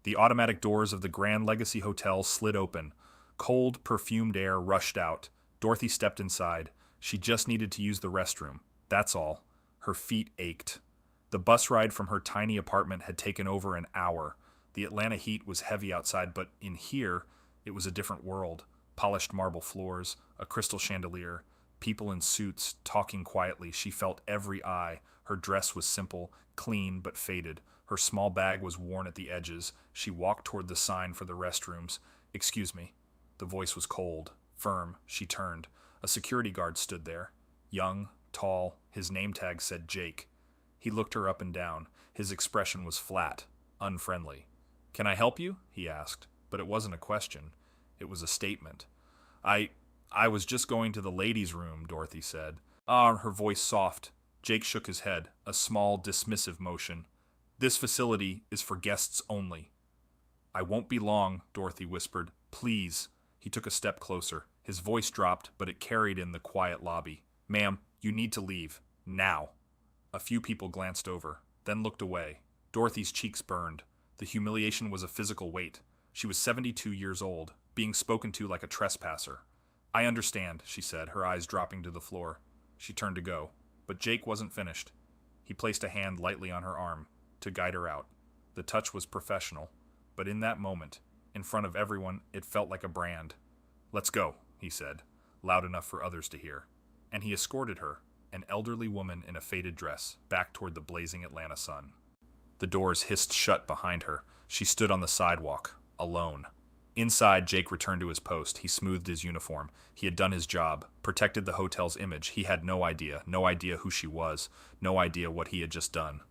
The automatic doors of the Grand Legacy Hotel slid open. Cold, perfumed air rushed out. Dorothy stepped inside. She just needed to use the restroom. That's all. Her feet ached. The bus ride from her tiny apartment had taken over an hour. The Atlanta heat was heavy outside, but in here, it was a different world. Polished marble floors, a crystal chandelier, people in suits talking quietly. She felt every eye. Her dress was simple, clean but faded. Her small bag was worn at the edges. She walked toward the sign for the restrooms. "Excuse me." The voice was cold, firm. She turned. A security guard stood there. Young, tall, his name tag said Jake. He looked her up and down. His expression was flat, unfriendly. "Can I help you?" he asked, but it wasn't a question. It was a statement. I was just going to the ladies' room," Dorothy said. Her voice soft. Jake shook his head, a small, dismissive motion. "This facility is for guests only." "I won't be long," Dorothy whispered. "Please." He took a step closer. His voice dropped, but it carried in the quiet lobby. "Ma'am, you need to leave. Now." A few people glanced over, then looked away. Dorothy's cheeks burned. The humiliation was a physical weight. She was 72 years old, being spoken to like a trespasser. "I understand," she said, her eyes dropping to the floor. She turned to go, but Jake wasn't finished. He placed a hand lightly on her arm, to guide her out. The touch was professional, but in that moment, in front of everyone, it felt like a brand. "Let's go," he said, loud enough for others to hear. And he escorted her, an elderly woman in a faded dress, back toward the blazing Atlanta sun. The doors hissed shut behind her. She stood on the sidewalk, alone. Inside, Jake returned to his post. He smoothed his uniform. He had done his job, protected the hotel's image. He had no idea who she was, no idea what he had just done.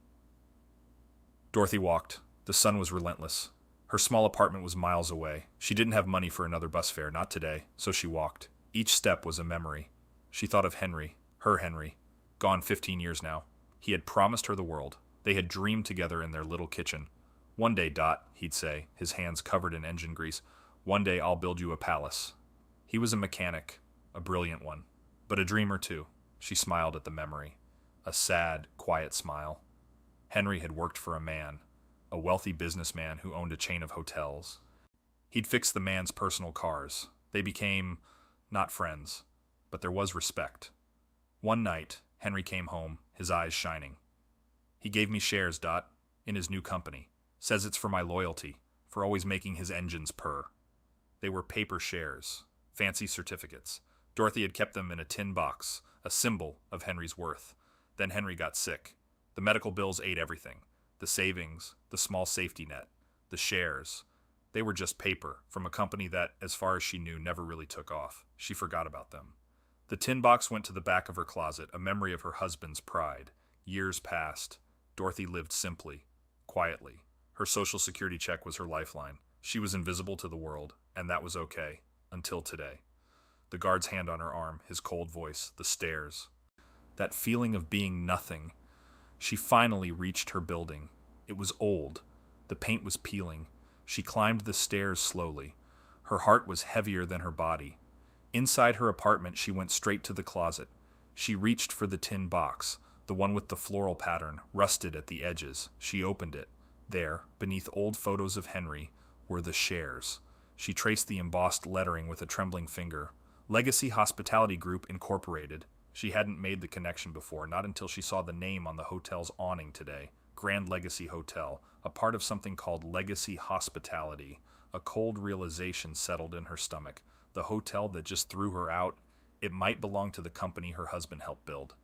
Dorothy walked. The sun was relentless. Her small apartment was miles away. She didn't have money for another bus fare, not today, so she walked. Each step was a memory. She thought of Henry, her Henry, gone 15 years now. He had promised her the world. They had dreamed together in their little kitchen. "One day, Dot," he'd say, his hands covered in engine grease, "one day I'll build you a palace." He was a mechanic, a brilliant one, but a dreamer too. She smiled at the memory. A sad, quiet smile. Henry had worked for a man, a wealthy businessman who owned a chain of hotels. He'd fix the man's personal cars. They became, not friends, but there was respect. One night, Henry came home, his eyes shining. "He gave me shares, Dot, in his new company. Says it's for my loyalty, for always making his engines purr." They were paper shares, fancy certificates. Dorothy had kept them in a tin box, a symbol of Henry's worth. Then Henry got sick. The medical bills ate everything. The savings, the small safety net, the shares. They were just paper from a company that, as far as she knew, never really took off. She forgot about them. The tin box went to the back of her closet, a memory of her husband's pride. Years passed. Dorothy lived simply, quietly. Her social security check was her lifeline. She was invisible to the world, and that was okay, until today. The guard's hand on her arm, his cold voice, the stairs. That feeling of being nothing. She finally reached her building. It was old. The paint was peeling. She climbed the stairs slowly. Her heart was heavier than her body. Inside her apartment, she went straight to the closet. She reached for the tin box, the one with the floral pattern, rusted at the edges. She opened it. There, beneath old photos of Henry, were the shares. She traced the embossed lettering with a trembling finger. Legacy Hospitality Group Incorporated. She hadn't made the connection before, not until she saw the name on the hotel's awning today. Grand Legacy Hotel, a part of something called Legacy Hospitality. A cold realization settled in her stomach. The hotel that just threw her out, it might belong to the company her husband helped build.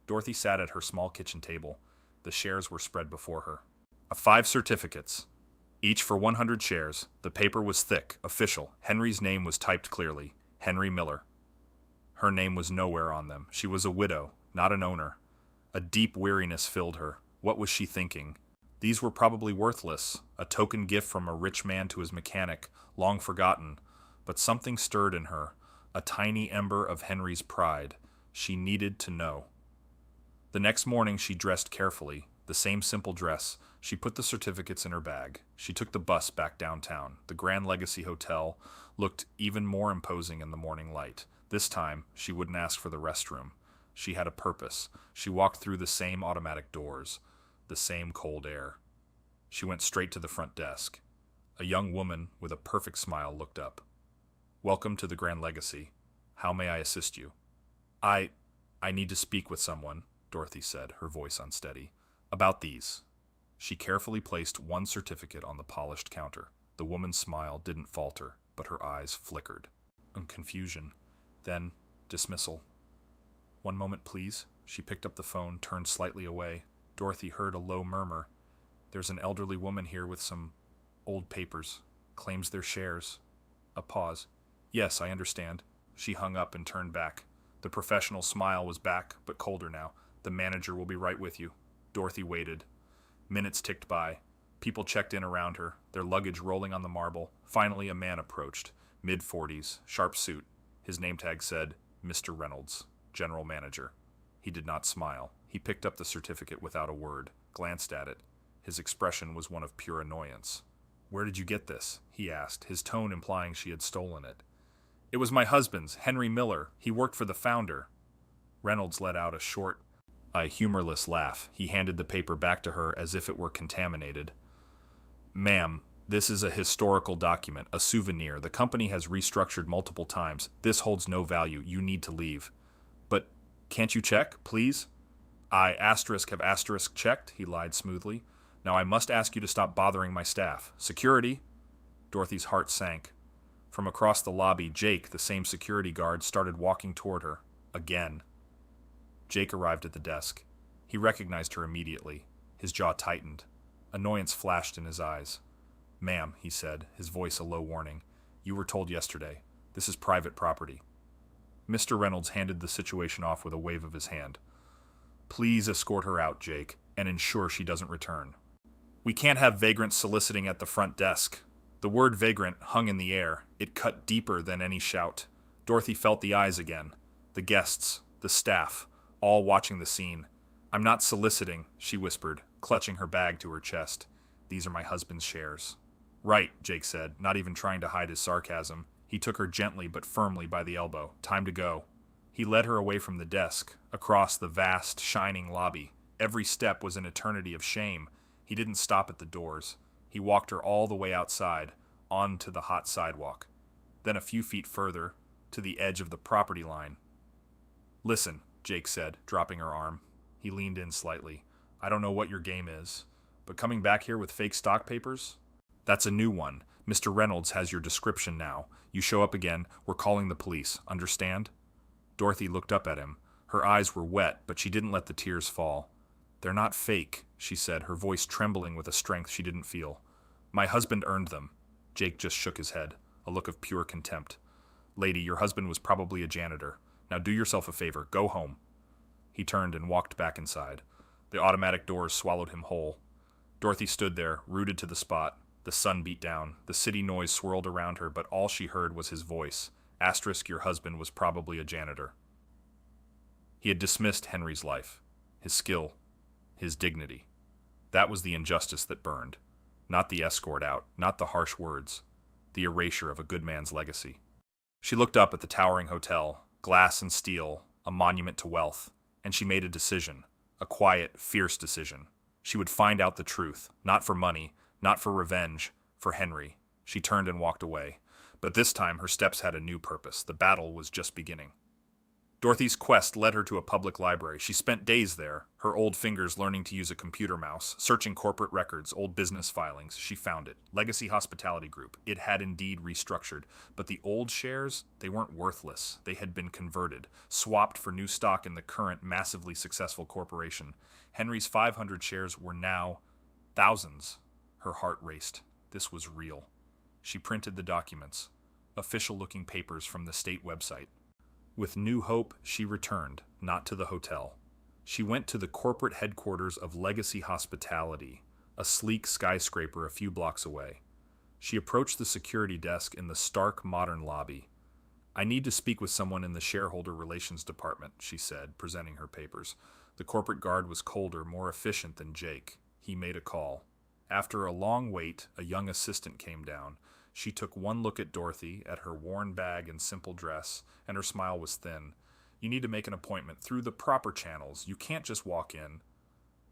Dorothy sat at her small kitchen table. The shares were spread before her. 5 certificates, each for 100 shares. The paper was thick, official. Henry's name was typed clearly. Henry Miller. Her name was nowhere on them. She was a widow, not an owner. A deep weariness filled her. What was she thinking? These were probably worthless, a token gift from a rich man to his mechanic, long forgotten. But something stirred in her, a tiny ember of Henry's pride. She needed to know. The next morning she dressed carefully, the same simple dress. She put the certificates in her bag. She took the bus back downtown. The Grand Legacy Hotel looked even more imposing in the morning light. This time, she wouldn't ask for the restroom. She had a purpose. She walked through the same automatic doors, the same cold air. She went straight to the front desk. A young woman with a perfect smile looked up. "Welcome to the Grand Legacy. How may I assist you?" I need to speak with someone," Dorothy said, her voice unsteady. "About these." She carefully placed one certificate on the polished counter. The woman's smile didn't falter, but her eyes flickered. Confusion. Then dismissal. "One moment, please." She picked up the phone, turned slightly away. Dorothy heard a low murmur. "There's an elderly woman here with some old papers. Claims they're shares." A pause. "Yes, I understand." She hung up and turned back. The professional smile was back, but colder now. "The manager will be right with you." Dorothy waited. Minutes ticked by. People checked in around her, their luggage rolling on the marble. Finally, a man approached, mid-40s, sharp suit. His name tag said, Mr. Reynolds, General Manager. He did not smile. He picked up the certificate without a word, glanced at it. His expression was one of pure annoyance. "Where did you get this?" he asked, his tone implying she had stolen it. "It was my husband's, Henry Miller. He worked for the founder." Reynolds let out a short, humorless laugh. He handed the paper back to her as if it were contaminated. "Ma'am, this is a historical document, a souvenir. The company has restructured multiple times. This holds no value. You need to leave." "But can't you check, please?" "I have checked," he lied smoothly. "Now I must ask you to stop bothering my staff. Security!" Dorothy's heart sank. From across the lobby, Jake, the same security guard, started walking toward her. Again. Jake arrived at the desk. He recognized her immediately. His jaw tightened. Annoyance flashed in his eyes. "Ma'am," he said, his voice a low warning, "you were told yesterday. This is private property." Mr. Reynolds handed the situation off with a wave of his hand. "Please escort her out, Jake, and ensure she doesn't return. We can't have vagrants soliciting at the front desk." The word vagrant hung in the air. It cut deeper than any shout. Dorothy felt the eyes again. The guests, the staff, all watching the scene. "I'm not soliciting," she whispered, clutching her bag to her chest. "These are my husband's shares." "Right," Jake said, not even trying to hide his sarcasm. He took her gently but firmly by the elbow. "Time to go." He led her away from the desk, across the vast, shining lobby. Every step was an eternity of shame. He didn't stop at the doors. He walked her all the way outside, onto the hot sidewalk. Then a few feet further, to the edge of the property line. "Listen," Jake said, dropping her arm. He leaned in slightly. "I don't know what your game is, but coming back here with fake stock papers? That's a new one. Mr. Reynolds has your description now. You show up again, we're calling the police. Understand?" Dorothy looked up at him. Her eyes were wet, but she didn't let the tears fall. "They're not fake," she said, her voice trembling with a strength she didn't feel. "My husband earned them." Jake just shook his head, a look of pure contempt. "Lady, your husband was probably a janitor. Now do yourself a favor. Go home." He turned and walked back inside. The automatic doors swallowed him whole. Dorothy stood there, rooted to the spot. The sun beat down. The city noise swirled around her, but all she heard was his voice. Your husband was probably a janitor. He had dismissed Henry's life, his skill, his dignity. That was the injustice that burned. Not the escort out, not the harsh words. The erasure of a good man's legacy. She looked up at the towering hotel, glass and steel, a monument to wealth, and she made a decision, a quiet, fierce decision. She would find out the truth, not for money, not for revenge, for Henry. She turned and walked away. But this time her steps had a new purpose. The battle was just beginning. Dorothy's quest led her to a public library. She spent days there, her old fingers learning to use a computer mouse, searching corporate records, old business filings. She found it. Legacy Hospitality Group. It had indeed restructured. But the old shares, they weren't worthless. They had been converted, swapped for new stock in the current massively successful corporation. Henry's 500 shares were now thousands. Her heart raced. This was real. She printed the documents, official-looking papers from the state website. With new hope, she returned, not to the hotel. She went to the corporate headquarters of Legacy Hospitality, a sleek skyscraper a few blocks away. She approached the security desk in the stark, modern lobby. "I need to speak with someone in the shareholder relations department," she said, presenting her papers. The corporate guard was colder, more efficient than Jake. He made a call. After a long wait, a young assistant came down. She took one look at Dorothy, at her worn bag and simple dress, and her smile was thin. "You need to make an appointment through the proper channels. You can't just walk in."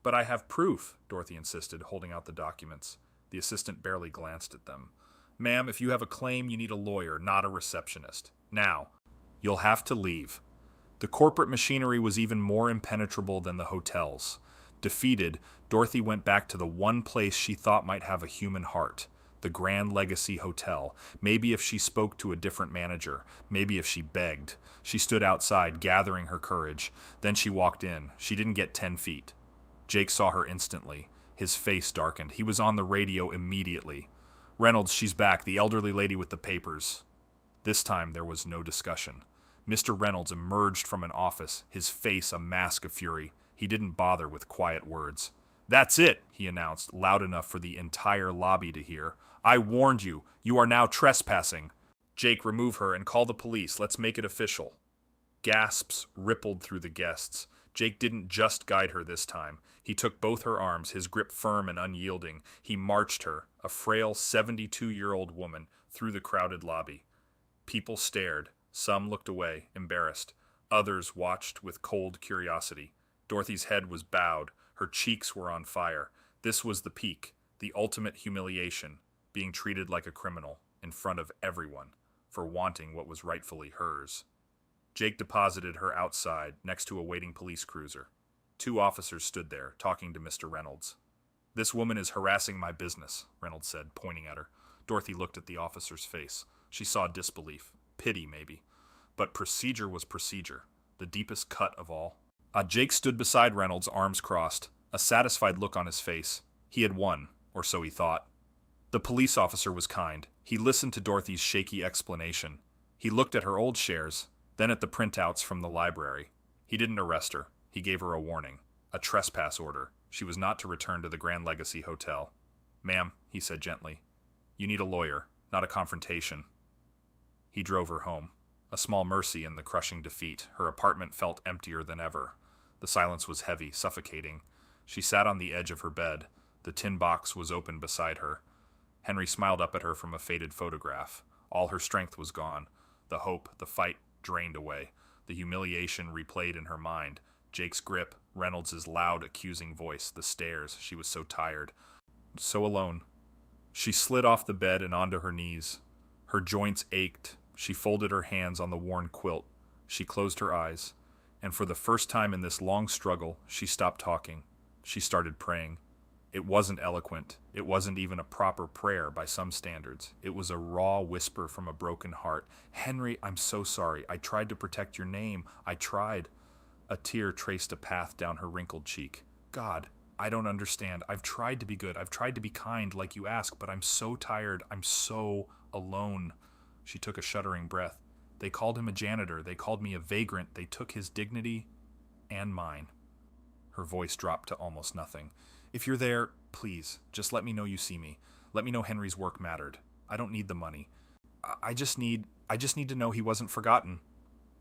But I have proof, Dorothy insisted, holding out the documents. The assistant barely glanced at them. Ma'am, if you have a claim, you need a lawyer, not a receptionist. Now, you'll have to leave. The corporate machinery was even more impenetrable than the hotels. Defeated, Dorothy went back to the one place she thought might have a human heart, the Grand Legacy Hotel. Maybe if she spoke to a different manager, maybe if she begged. She stood outside, gathering her courage. Then she walked in. She didn't get 10 feet. Jake saw her instantly. His face darkened. He was on the radio immediately. Reynolds, she's back, the elderly lady with the papers. This time there was no discussion. Mr. Reynolds emerged from an office, his face a mask of fury. He didn't bother with quiet words. That's it, he announced, loud enough for the entire lobby to hear. I warned you. You are now trespassing. Jake, remove her and call the police. Let's make it official. Gasps rippled through the guests. Jake didn't just guide her this time. He took both her arms, his grip firm and unyielding. He marched her, a frail 72-year-old woman, through the crowded lobby. People stared. Some looked away, embarrassed. Others watched with cold curiosity. Dorothy's head was bowed. Her cheeks were on fire. This was the peak, the ultimate humiliation, being treated like a criminal, in front of everyone, for wanting what was rightfully hers. Jake deposited her outside, next to a waiting police cruiser. 2 officers stood there, talking to Mr. Reynolds. This woman is harassing my business, Reynolds said, pointing at her. Dorothy looked at the officer's face. She saw disbelief, pity maybe. But procedure was procedure, the deepest cut of all. Jake stood beside Reynolds, arms crossed, a satisfied look on his face. He had won, or so he thought. The police officer was kind. He listened to Dorothy's shaky explanation. He looked at her old shares, then at the printouts from the library. He didn't arrest her. He gave her a warning, a trespass order. She was not to return to the Grand Legacy Hotel. Ma'am, he said gently, you need a lawyer, not a confrontation. He drove her home. A small mercy in the crushing defeat. Her apartment felt emptier than ever. The silence was heavy, suffocating. She sat on the edge of her bed. The tin box was open beside her. Henry smiled up at her from a faded photograph. All her strength was gone. The hope, the fight, drained away. The humiliation replayed in her mind. Jake's grip, Reynolds' loud, accusing voice, the stares. She was so tired, so alone. She slid off the bed and onto her knees. Her joints ached. She folded her hands on the worn quilt. She closed her eyes. And for the first time in this long struggle, she stopped talking. She started praying. It wasn't eloquent. It wasn't even a proper prayer by some standards. It was a raw whisper from a broken heart. Henry, I'm so sorry. I tried to protect your name. I tried. A tear traced a path down her wrinkled cheek. God, I don't understand. I've tried to be good. I've tried to be kind like you ask, but I'm so tired. I'm so alone. She took a shuddering breath. They called him a janitor. They called me a vagrant. They took his dignity and mine. Her voice dropped to almost nothing. If you're there, please, just let me know you see me. Let me know Henry's work mattered. I don't need the money. I just need to know he wasn't forgotten.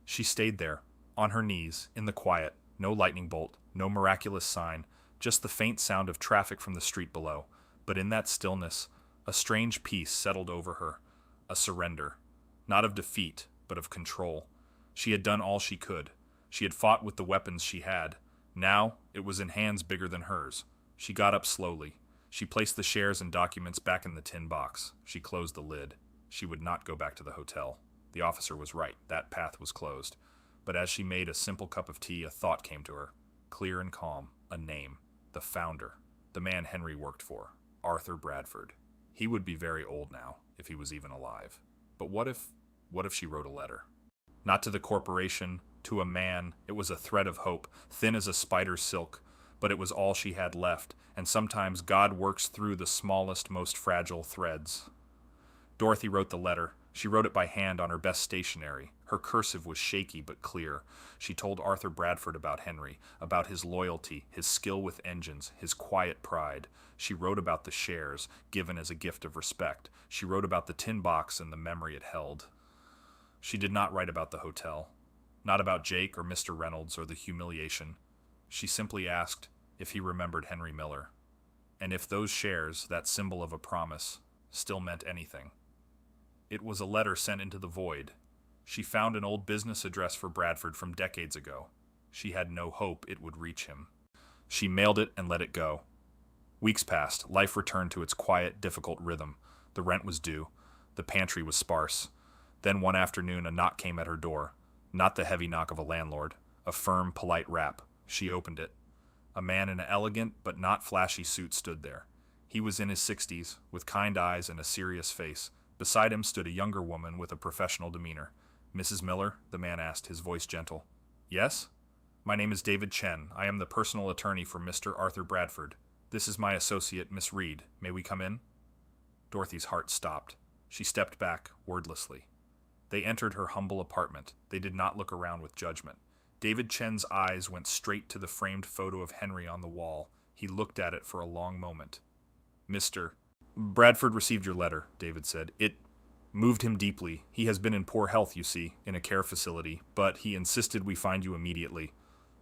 She stayed there, on her knees, in the quiet. No lightning bolt, no miraculous sign, just the faint sound of traffic from the street below. But in that stillness, a strange peace settled over her. A surrender. Not of defeat, but of control. She had done all she could. She had fought with the weapons she had. Now, it was in hands bigger than hers. She got up slowly. She placed the shares and documents back in the tin box. She closed the lid. She would not go back to the hotel. The officer was right. That path was closed. But as she made a simple cup of tea, a thought came to her. Clear and calm. A name. The founder. The man Henry worked for. Arthur Bradford. He would be very old now, if he was even alive. But what if she wrote a letter? Not to the corporation, to a man. It was a thread of hope, thin as a spider's silk. But it was all she had left, and sometimes God works through the smallest, most fragile threads. Dorothy wrote the letter. She wrote it by hand on her best stationery. Her cursive was shaky but clear. She told Arthur Bradford about Henry, about his loyalty, his skill with engines, his quiet pride. She wrote about the shares, given as a gift of respect. She wrote about the tin box and the memory it held. She did not write about the hotel. Not about Jake or Mr. Reynolds or the humiliation. She simply asked if he remembered Henry Miller, and if those shares, that symbol of a promise, still meant anything. It was a letter sent into the void. She found an old business address for Bradford from decades ago. She had no hope it would reach him. She mailed it and let it go. Weeks passed. Life returned to its quiet, difficult rhythm. The rent was due. The pantry was sparse. Then one afternoon a knock came at her door. Not the heavy knock of a landlord. A firm, polite rap. She opened it. A man in an elegant but not flashy suit stood there. He was in his 60s, with kind eyes and a serious face. Beside him stood a younger woman with a professional demeanor. "Mrs. Miller?" the man asked, his voice gentle. "Yes?" "My name is David Chen. I am the personal attorney for Mr. Arthur Bradford. This is my associate, Miss Reed. May we come in?" Dorothy's heart stopped. She stepped back, wordlessly. They entered her humble apartment. They did not look around with judgment. David Chen's eyes went straight to the framed photo of Henry on the wall. He looked at it for a long moment. "Mr. Bradford received your letter," David said. "It moved him deeply. He has been in poor health, you see, in a care facility, but he insisted we find you immediately."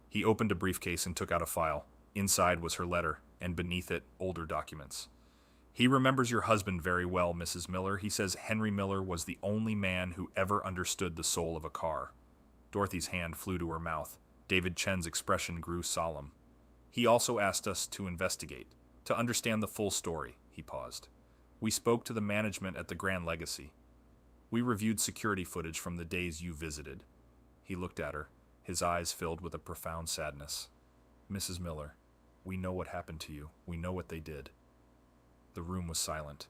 He opened a briefcase and took out a file. Inside was her letter, and beneath it, older documents. "He remembers your husband very well, Mrs. Miller. He says Henry Miller was the only man who ever understood the soul of a car." Dorothy's hand flew to her mouth. David Chen's expression grew solemn. "He also asked us to investigate, to understand the full story," he paused. "We spoke to the management at the Grand Legacy. We reviewed security footage from the days you visited." He looked at her, his eyes filled with a profound sadness. "Mrs. Miller, we know what happened to you. We know what they did." The room was silent.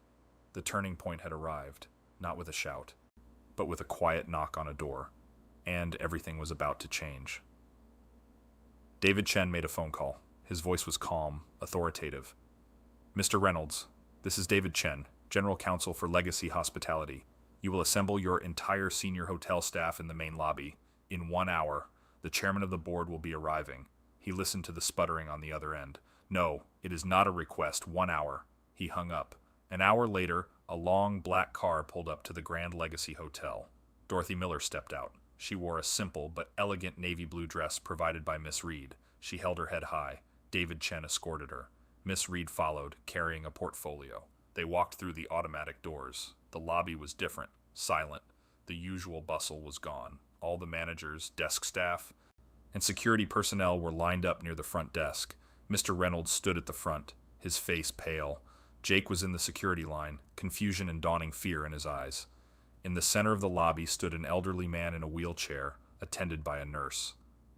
The turning point had arrived, not with a shout, but with a quiet knock on a door, and everything was about to change. David Chen made a phone call. His voice was calm, authoritative. "Mr. Reynolds, this is David Chen, General Counsel for Legacy Hospitality. You will assemble your entire senior hotel staff in the main lobby. In 1 hour, the chairman of the board will be arriving." He listened to the sputtering on the other end. "No, it is not a request. 1 hour." He hung up. An hour later, a long black car pulled up to the Grand Legacy Hotel. Dorothy Miller stepped out. She wore a simple but elegant navy blue dress provided by Miss Reed. She held her head high. David Chen escorted her. Miss Reed followed, carrying a portfolio. They walked through the automatic doors. The lobby was different, silent. The usual bustle was gone. All the managers, desk staff, and security personnel were lined up near the front desk. Mr. Reynolds stood at the front, his face pale. Jake was in the security line, confusion and dawning fear in his eyes. In the center of the lobby stood an elderly man in a wheelchair, attended by a nurse.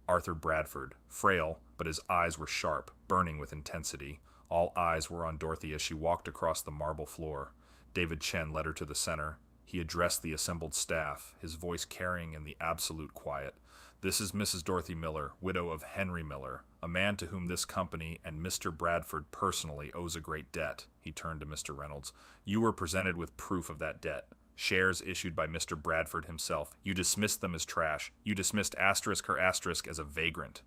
Arthur Bradford, frail, but his eyes were sharp, burning with intensity. All eyes were on Dorothy as she walked across the marble floor. David Chen led her to the center. He addressed the assembled staff, his voice carrying in the absolute quiet. "This is Mrs. Dorothy Miller, widow of Henry Miller, a man to whom this company and Mr. Bradford personally owes a great debt." He turned to Mr. Reynolds. "You were presented with proof of that debt. Shares issued by Mr. Bradford himself. You dismissed them as trash. You dismissed her asterisk as a vagrant."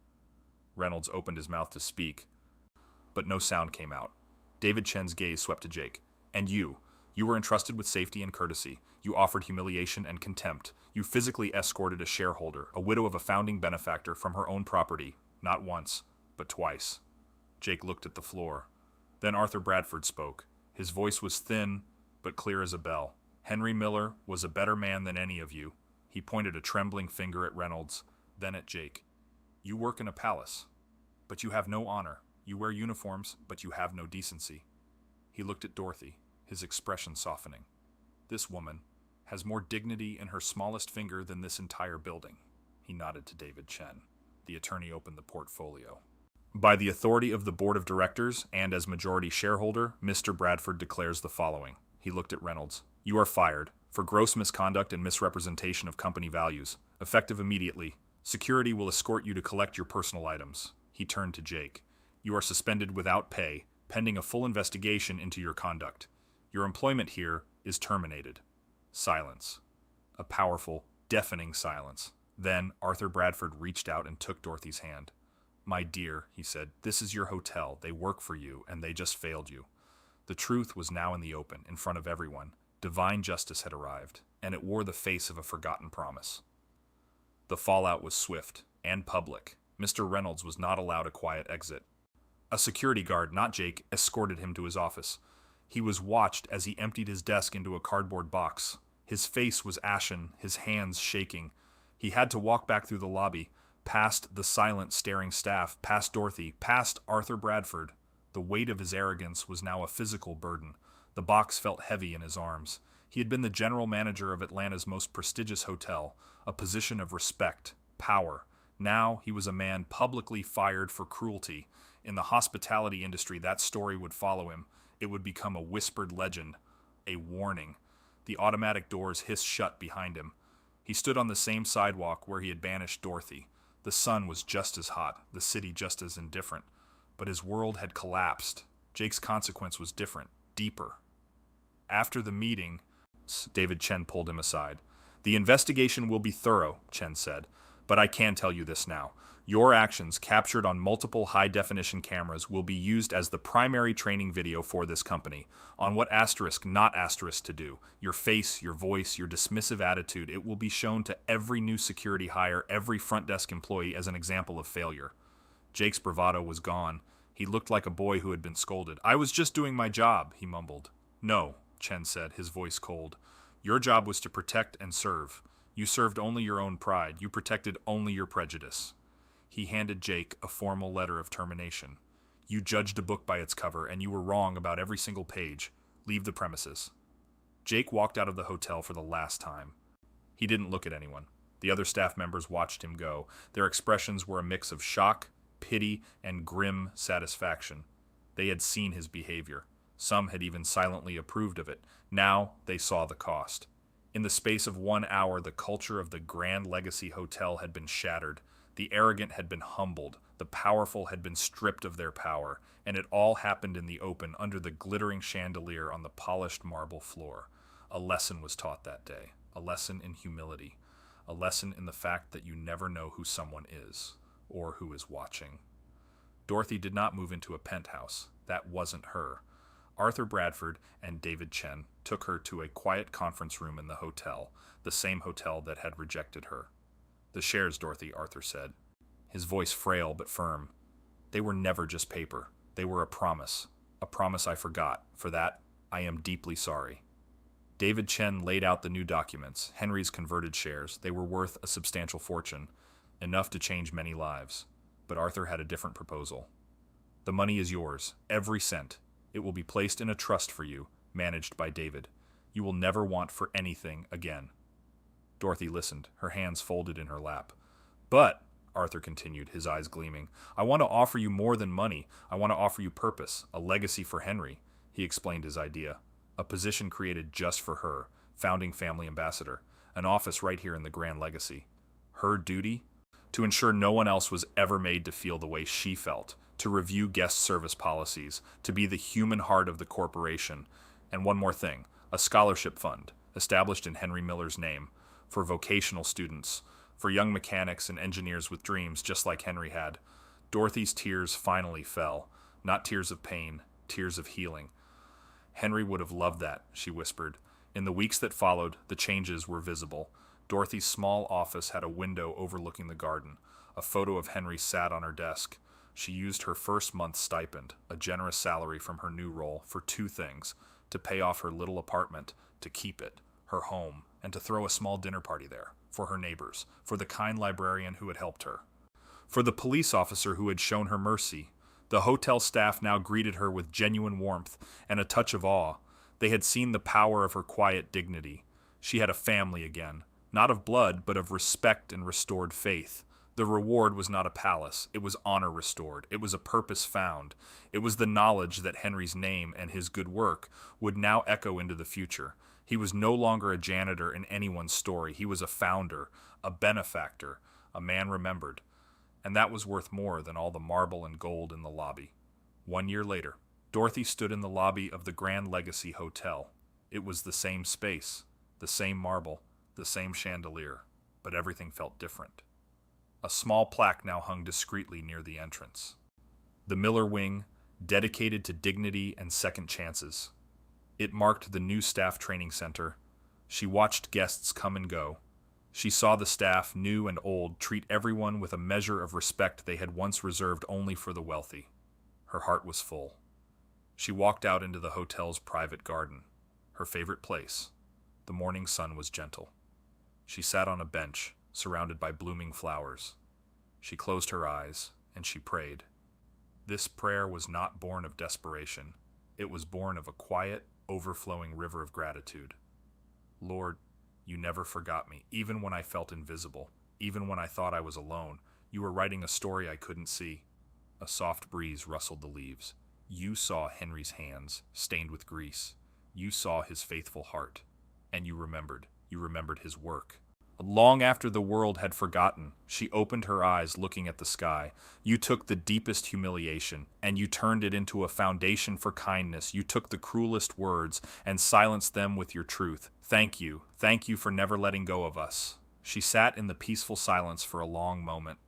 Reynolds opened his mouth to speak, but no sound came out. David Chen's gaze swept to Jake. "And you were entrusted with safety and courtesy. You offered humiliation and contempt. You physically escorted a shareholder, a widow of a founding benefactor, from her own property, not once, but twice." Jake looked at the floor. Then Arthur Bradford spoke. His voice was thin, but clear as a bell. "Henry Miller was a better man than any of you." He pointed a trembling finger at Reynolds, then at Jake. "You work in a palace, but you have no honor. You wear uniforms, but you have no decency." He looked at Dorothy, his expression softening. "This woman has more dignity in her smallest finger than this entire building." He nodded to David Chen. The attorney opened the portfolio. "By the authority of the board of directors and as majority shareholder, Mr. Bradford declares the following." He looked at Reynolds. "You are fired for gross misconduct and misrepresentation of company values. Effective immediately. Security will escort you to collect your personal items." He turned to Jake. "You are suspended without pay, pending a full investigation into your conduct. Your employment here is terminated." Silence. A powerful, deafening silence. Then Arthur Bradford reached out and took Dorothy's hand. "My dear," he said, "this is your hotel. They work for you, and they just failed you." The truth was now in the open, in front of everyone. Divine justice had arrived, and it wore the face of a forgotten promise. The fallout was swift and public. Mr. Reynolds was not allowed a quiet exit. A security guard, not Jake, escorted him to his office. He was watched as he emptied his desk into a cardboard box. His face was ashen, his hands shaking. He had to walk back through the lobby, past the silent, staring staff, past Dorothy, past Arthur Bradford. The weight of his arrogance was now a physical burden. The box felt heavy in his arms. He had been the general manager of Atlanta's most prestigious hotel, a position of respect, power. Now he was a man publicly fired for cruelty. In the hospitality industry, that story would follow him. It would become a whispered legend, a warning. The automatic doors hissed shut behind him. He stood on the same sidewalk where he had banished Dorothy. The sun was just as hot, the city just as indifferent. But his world had collapsed. Jake's consequence was different, deeper. After the meeting, David Chen pulled him aside. "The investigation will be thorough," Chen said, "but I can tell you this now. Your actions, captured on multiple high-definition cameras, will be used as the primary training video for this company. On what asterisk, not asterisk to do. Your face, your voice, your dismissive attitude, it will be shown to every new security hire, every front desk employee as an example of failure." Jake's bravado was gone. He looked like a boy who had been scolded. "I was just doing my job," he mumbled. "No," Chen said, his voice cold. "Your job was to protect and serve. You served only your own pride. You protected only your prejudice." He handed Jake a formal letter of termination. "You judged a book by its cover, and you were wrong about every single page. Leave the premises." Jake walked out of the hotel for the last time. He didn't look at anyone. The other staff members watched him go. Their expressions were a mix of shock, pity, and grim satisfaction. They had seen his behavior. Some had even silently approved of it. Now they saw the cost. In the space of 1 hour, the culture of the Grand Legacy Hotel had been shattered. The arrogant had been humbled, the powerful had been stripped of their power, and it all happened in the open under the glittering chandelier on the polished marble floor. A lesson was taught that day, a lesson in humility, a lesson in the fact that you never know who someone is, or who is watching. Dorothy did not move into a penthouse. That wasn't her. Arthur Bradford and David Chen took her to a quiet conference room in the hotel, the same hotel that had rejected her. "The shares, Dorothy," Arthur said, his voice frail but firm. "They were never just paper. They were a promise I forgot. For that, I am deeply sorry." David Chen laid out the new documents, Henry's converted shares. They were worth a substantial fortune, enough to change many lives. But Arthur had a different proposal. "The money is yours, every cent. It will be placed in a trust for you, managed by David. You will never want for anything again." Dorothy listened, her hands folded in her lap. "But," Arthur continued, his eyes gleaming, "I want to offer you more than money. I want to offer you purpose, a legacy for Henry." He explained his idea. A position created just for her, founding family ambassador. An office right here in the Grand Legacy. Her duty? To ensure no one else was ever made to feel the way she felt. To review guest service policies. To be the human heart of the corporation. And one more thing. A scholarship fund, established in Henry Miller's name. For vocational students, for young mechanics and engineers with dreams just like Henry had. Dorothy's tears finally fell, not tears of pain, tears of healing. "Henry would have loved that," she whispered. In the weeks that followed, the changes were visible. Dorothy's small office had a window overlooking the garden. A photo of Henry sat on her desk. She used her first month's stipend, a generous salary from her new role, for two things: to pay off her little apartment, to keep it, her home, and to throw a small dinner party there, for her neighbors, for the kind librarian who had helped her, for the police officer who had shown her mercy. The hotel staff now greeted her with genuine warmth and a touch of awe. They had seen the power of her quiet dignity. She had a family again, not of blood, but of respect and restored faith. The reward was not a palace. It was honor restored. It was a purpose found. It was the knowledge that Henry's name and his good work would now echo into the future. He was no longer a janitor in anyone's story. He was a founder, a benefactor, a man remembered. And that was worth more than all the marble and gold in the lobby. 1 year later, Dorothy stood in the lobby of the Grand Legacy Hotel. It was the same space, the same marble, the same chandelier, but everything felt different. A small plaque now hung discreetly near the entrance. The Miller Wing, dedicated to dignity and second chances. It marked the new staff training center. She watched guests come and go. She saw the staff, new and old, treat everyone with a measure of respect they had once reserved only for the wealthy. Her heart was full. She walked out into the hotel's private garden, her favorite place. The morning sun was gentle. She sat on a bench, surrounded by blooming flowers. She closed her eyes, and she prayed. This prayer was not born of desperation. It was born of a quiet, overflowing river of gratitude. Lord, you never forgot me, even when I felt invisible, even when I thought I was alone. You were writing a story I couldn't see. A soft breeze rustled the leaves. You saw Henry's hands, stained with grease. You saw his faithful heart. And you remembered. You remembered his work. Long after the world had forgotten, she opened her eyes looking at the sky. You took the deepest humiliation, and you turned it into a foundation for kindness. You took the cruelest words and silenced them with your truth. Thank you. Thank you for never letting go of us. She sat in the peaceful silence for a long moment.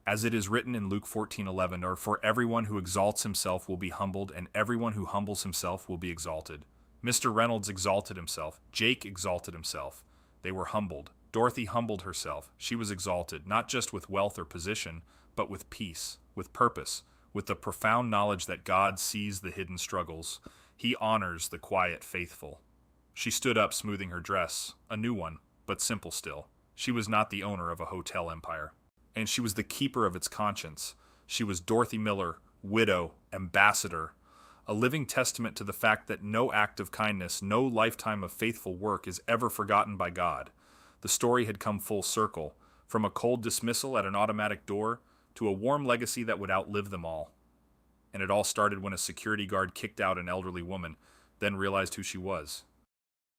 As it is written in Luke 14:11, or for everyone who exalts himself will be humbled, and everyone who humbles himself will be exalted. Mr. Reynolds exalted himself. Jake exalted himself. They were humbled. Dorothy humbled herself. She was exalted, not just with wealth or position, but with peace, with purpose, with the profound knowledge that God sees the hidden struggles. He honors the quiet faithful. She stood up, smoothing her dress, a new one, but simple still. She was not the owner of a hotel empire, and she was the keeper of its conscience. She was Dorothy Miller, widow, ambassador, a living testament to the fact that no act of kindness, no lifetime of faithful work is ever forgotten by God. The story had come full circle, from a cold dismissal at an automatic door to a warm legacy that would outlive them all. And it all started when a security guard kicked out an elderly woman, then realized who she was.